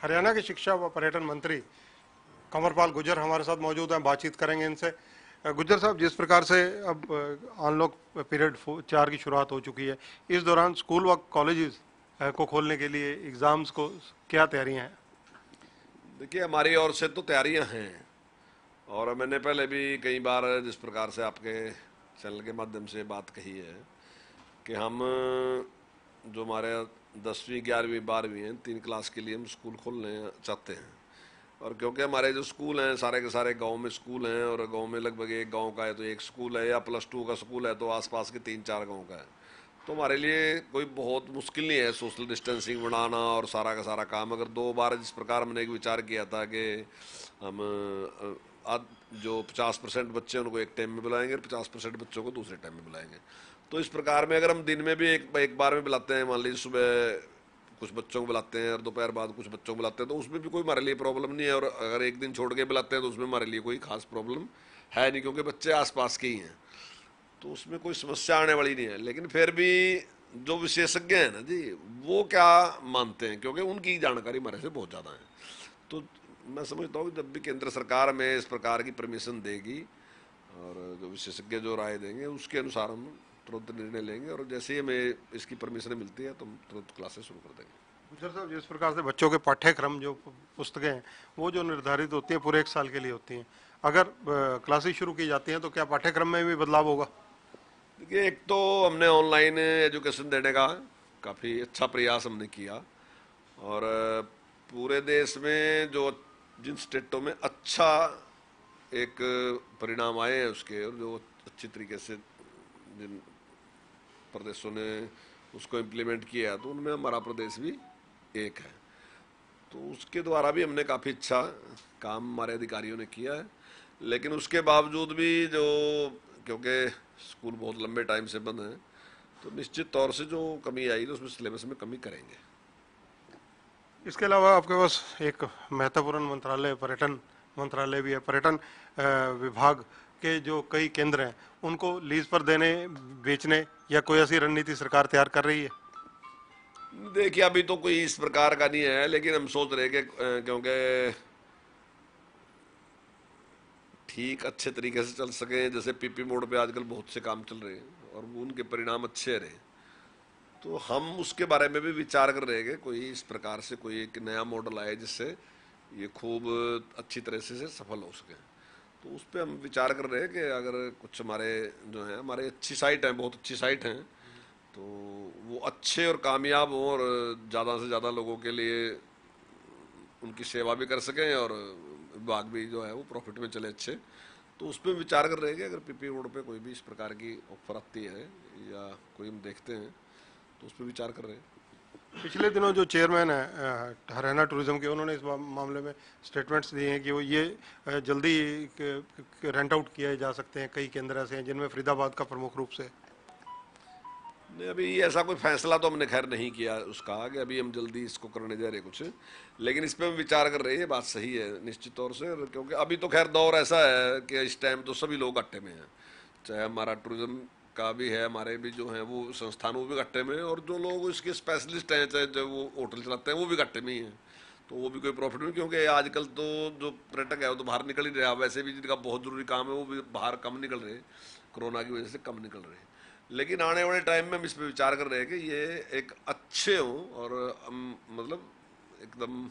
हरियाणा के शिक्षा व पर्यटन मंत्री कंवरपाल गुर्जर हमारे साथ मौजूद हैं, बातचीत करेंगे इनसे। गुर्जर साहब, जिस प्रकार से अब अनलॉक पीरियड 4 की शुरुआत हो चुकी है, इस दौरान स्कूल व कॉलेजेस को खोलने के लिए एग्ज़ाम्स को क्या तैयारियां हैं? देखिए, हमारी ओर से तो तैयारियां हैं। और मैंने पहले भी कई बार जिस प्रकार से आपके चैनल के माध्यम से बात कही है कि हम जो हमारे 10वीं 11वीं 12वीं हैं, 3 क्लास के लिए हम स्कूल खोलने चाहते हैं। और क्योंकि हमारे जो स्कूल हैं सारे के सारे गांव में स्कूल हैं, और गांव में लगभग एक गांव का है तो एक स्कूल है, या +2 का स्कूल है तो आसपास के 3-4 गांव का है। तो हमारे लिए कोई बहुत मुश्किल नहीं है सोशल डिस्टेंसिंग बनाना और सारा का सारा काम। अगर 2 बार जिस प्रकार हमने एक विचार किया था कि हम जो 50% बच्चे हैं उनको एक टाइम में बुलाएंगे और 50% बच्चों को दूसरे टाइम में बुलाएंगे, तो इस प्रकार में अगर हम दिन में भी एक बार में बुलाते हैं, मान लीजिए सुबह कुछ बच्चों को बुलाते हैं और दोपहर बाद कुछ बच्चों को बुलाते हैं, तो उसमें भी कोई हमारे लिए प्रॉब्लम नहीं है। और अगर एक दिन छोड़ के बुलाते हैं तो उसमें हमारे लिए कोई खास प्रॉब्लम है नहीं, क्योंकि बच्चे आसपास के ही हैं, तो उसमें कोई समस्या आने वाली नहीं है। लेकिन फिर भी जो विशेषज्ञ हैं ना जी, वो क्या मानते हैं, क्योंकि उनकी जानकारी हमारे से बहुत ज़्यादा है। तो मैं समझता हूँ कि जब भी केंद्र सरकार हमें इस प्रकार की परमिशन देगी और जो विशेषज्ञ जो राय देंगे उसके अनुसार हम तुरंत निर्णय लेंगे, और जैसे ही हमें इसकी परमिशन मिलती है तो हम तुरंत क्लासेस शुरू कर देंगे। गुर्जर साहब, जिस प्रकार से बच्चों के पाठ्यक्रम जो पुस्तकें हैं, वो जो निर्धारित होती हैं पूरे 1 साल के लिए होती हैं, अगर क्लासेस शुरू की जाती हैं तो क्या पाठ्यक्रम में भी बदलाव होगा? देखिए, एक तो हमने ऑनलाइन एजुकेशन देने का काफ़ी अच्छा प्रयास हमने किया। और पूरे देश में जो जिन स्टेटों में अच्छा एक परिणाम आए हैं उसके, और जो अच्छी तरीके से जिन प्रदेशों ने उसको इम्प्लीमेंट किया है, तो उनमें हमारा प्रदेश भी एक है। तो उसके द्वारा भी हमने काफ़ी अच्छा काम हमारे अधिकारियों ने किया है। लेकिन उसके बावजूद भी जो, क्योंकि स्कूल बहुत लंबे टाइम से बंद हैं, तो निश्चित तौर से जो कमी आई तो उसमें सिलेबस में कमी करेंगे। इसके अलावा आपके पास एक महत्वपूर्ण मंत्रालय, पर्यटन मंत्रालय भी है। पर्यटन विभाग के जो कई केंद्र हैं, उनको लीज पर देने, बेचने या कोई ऐसी रणनीति सरकार तैयार कर रही है? देखिए, अभी तो कोई इस प्रकार का नहीं है, लेकिन हम सोच रहे हैं कि क्योंकि ठीक अच्छे तरीके से चल सके, जैसे पीपी मोड पे आजकल बहुत से काम चल रहे हैं और वो उनके परिणाम अच्छे रहे, तो हम उसके बारे में भी विचार कर रहे हैं कि कोई इस प्रकार से कोई एक नया मॉडल आए जिससे ये खूब अच्छी तरह से सफल हो सके। तो उस पर हम विचार कर रहे हैं कि अगर कुछ हमारे जो है, हमारे अच्छी साइट हैं, बहुत अच्छी साइट हैं, तो वो अच्छे और कामयाब हों और ज़्यादा से ज़्यादा लोगों के लिए उनकी सेवा भी कर सकें, और विभाग भी जो है वो प्रॉफिट में चले अच्छे। तो उस पर विचार कर रहे हैं कि अगर पीपी रोड पे कोई भी इस प्रकार की ऑफर आती है या कोई हम देखते हैं, तो उस पर विचार कर रहे हैं। पिछले दिनों जो चेयरमैन है हरियाणा टूरिज्म के, उन्होंने इस मामले में स्टेटमेंट्स दिए हैं कि वो ये जल्दी रेंट आउट किए जा सकते हैं। कई केंद्र ऐसे हैं जिनमें फरीदाबाद का प्रमुख रूप से। नहीं, अभी ऐसा कोई फैसला तो हमने खैर नहीं किया उसका कि अभी हम जल्दी इसको करने जा रहे कुछ, लेकिन इस पर हम विचार कर रहे हैं। ये बात सही है निश्चित तौर से, क्योंकि अभी तो खैर दौर ऐसा है कि इस टाइम तो सभी लोग घाटे में हैं। चाहे हमारा टूरिज्म का भी है, हमारे भी जो हैं वो संस्थान वो भी घाटे में हैं, और जो लोग इसके स्पेशलिस्ट हैं, चाहे जो वो होटल चलाते हैं वो भी घाटे में ही हैं। तो वो भी कोई प्रॉफिट नहीं, क्योंकि आजकल तो जो पर्यटक है वो तो बाहर निकल ही रहा है। वैसे भी जिनका बहुत ज़रूरी काम है वो भी बाहर कम निकल रहे हैं, कोरोना की वजह से कम निकल रहे हैं। लेकिन आने वाले टाइम में हम इस पर विचार कर रहे हैं कि ये एक अच्छे हों, और मतलब एकदम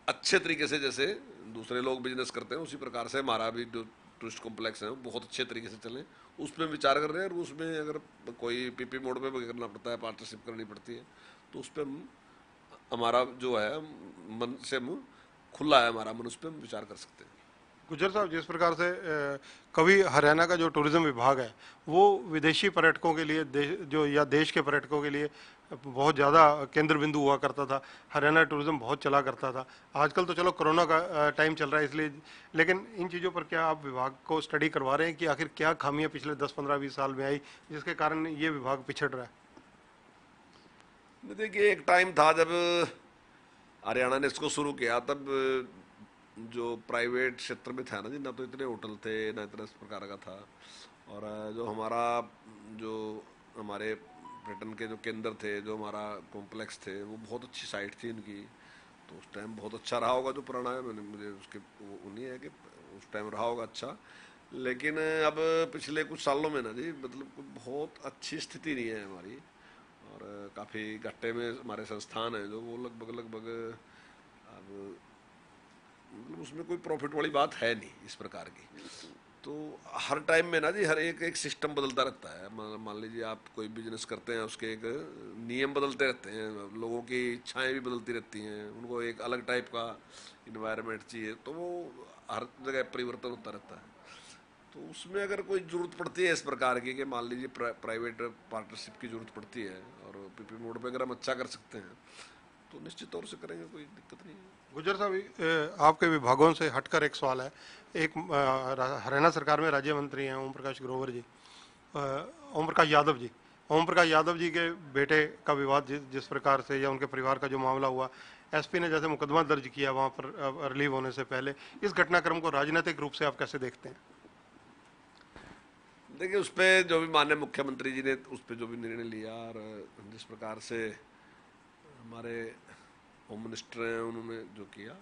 अच्छे तरीके से, जैसे दूसरे लोग बिजनेस करते हैं उसी प्रकार से हमारा भी जो टूरिस्ट कॉम्प्लेक्स है वो बहुत अच्छे तरीके से चले, उस पर विचार कर रहे हैं। और उसमें अगर कोई पीपी मोड में भी करना पड़ता है, पार्टनरशिप करनी पड़ती है, तो उस पर हम, हमारा जो है मन से हम खुला है, हमारा मन, उस पर हम विचार कर सकते हैं। गुज्जर साहब, जिस प्रकार से कभी हरियाणा का जो टूरिज्म विभाग है, वो विदेशी पर्यटकों के लिए जो या देश के पर्यटकों के लिए बहुत ज़्यादा केंद्र बिंदु हुआ करता था। हरियाणा टूरिज्म बहुत चला करता था। आजकल तो चलो कोरोना का टाइम चल रहा है इसलिए, लेकिन इन चीज़ों पर क्या आप विभाग को स्टडी करवा रहे हैं कि आखिर क्या खामियां पिछले 10-15-20 साल में आई जिसके कारण ये विभाग पिछड़ रहा है? देखिए, एक टाइम था जब हरियाणा ने इसको शुरू किया, तब जो प्राइवेट क्षेत्र में था ना जी, ना तो इतने होटल थे ना इतना इस प्रकार का था। और जो हमारा, जो हमारे पर्यटन के जो केंद्र थे, जो हमारा कॉम्प्लेक्स थे, वो बहुत अच्छी साइट थी इनकी। तो उस टाइम बहुत अच्छा रहा होगा जो पुराना है, मैंने मुझे उसके वो नहीं है कि उस टाइम रहा होगा अच्छा, लेकिन अब पिछले कुछ सालों में ना जी मतलब कोई बहुत अच्छी स्थिति नहीं है हमारी, और काफ़ी घाटे में हमारे संस्थान हैं जो वो लगभग लगभग अब मतलब उसमें कोई प्रॉफिट वाली बात है नहीं इस प्रकार की। तो हर टाइम में ना जी हर एक सिस्टम बदलता रहता है। मान लीजिए आप कोई बिजनेस करते हैं, उसके एक नियम बदलते रहते हैं, लोगों की इच्छाएं भी बदलती रहती हैं, उनको एक अलग टाइप का इन्वायरमेंट चाहिए, तो वो हर जगह परिवर्तन होता रहता है। तो उसमें अगर कोई ज़रूरत पड़ती है इस प्रकार की कि मान लीजिए प्राइवेट पार्टनरशिप की ज़रूरत पड़ती है और पीपी मोड पे अगर हम अच्छा कर सकते हैं तो निश्चित तौर से करेंगे, कोई दिक्कत नहीं है। गुज्जर साहब, आपके विभागों से हटकर एक सवाल है। एक हरियाणा सरकार में राज्य मंत्री हैं ओम प्रकाश ग्रोवर जी, ओम प्रकाश यादव जी। ओम प्रकाश यादव जी के बेटे का विवाद जिस प्रकार से या उनके परिवार का जो मामला हुआ, एसपी ने जैसे मुकदमा दर्ज किया वहां पर रिलीव होने से पहले, इस घटनाक्रम को राजनीतिक रूप से आप कैसे देखते हैं? देखिए उस पर जो भी माननीय मुख्यमंत्री जी ने उस पर जो भी निर्णय लिया और जिस प्रकार से हमारे होम मिनिस्टर हैं उन्होंने जो किया,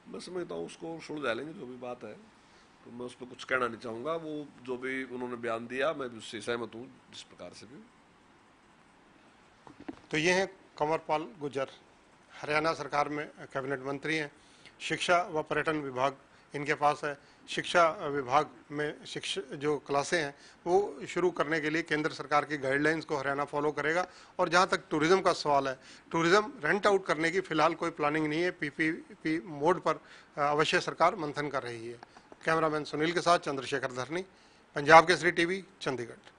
मैं समझता हूँ उसको सुलझा लेंगे जो भी बात है, तो मैं उस पर कुछ कहना नहीं चाहूँगा। वो जो भी उन्होंने बयान दिया मैं उससे सहमत हूँ जिस प्रकार से भी। तो ये हैं कंवरपाल गुज्जर, हरियाणा सरकार में कैबिनेट मंत्री हैं। शिक्षा व पर्यटन विभाग इनके पास है। शिक्षा विभाग में शिक्षा जो क्लासें हैं वो शुरू करने के लिए केंद्र सरकार की गाइडलाइंस को हरियाणा फॉलो करेगा। और जहां तक टूरिज्म का सवाल है, टूरिज्म रेंट आउट करने की फिलहाल कोई प्लानिंग नहीं है। पीपीपी मोड पर अवश्य सरकार मंथन कर रही है। कैमरामैन सुनील के साथ चंद्रशेखर धरनी, पंजाब केसरी टीवी, चंडीगढ़।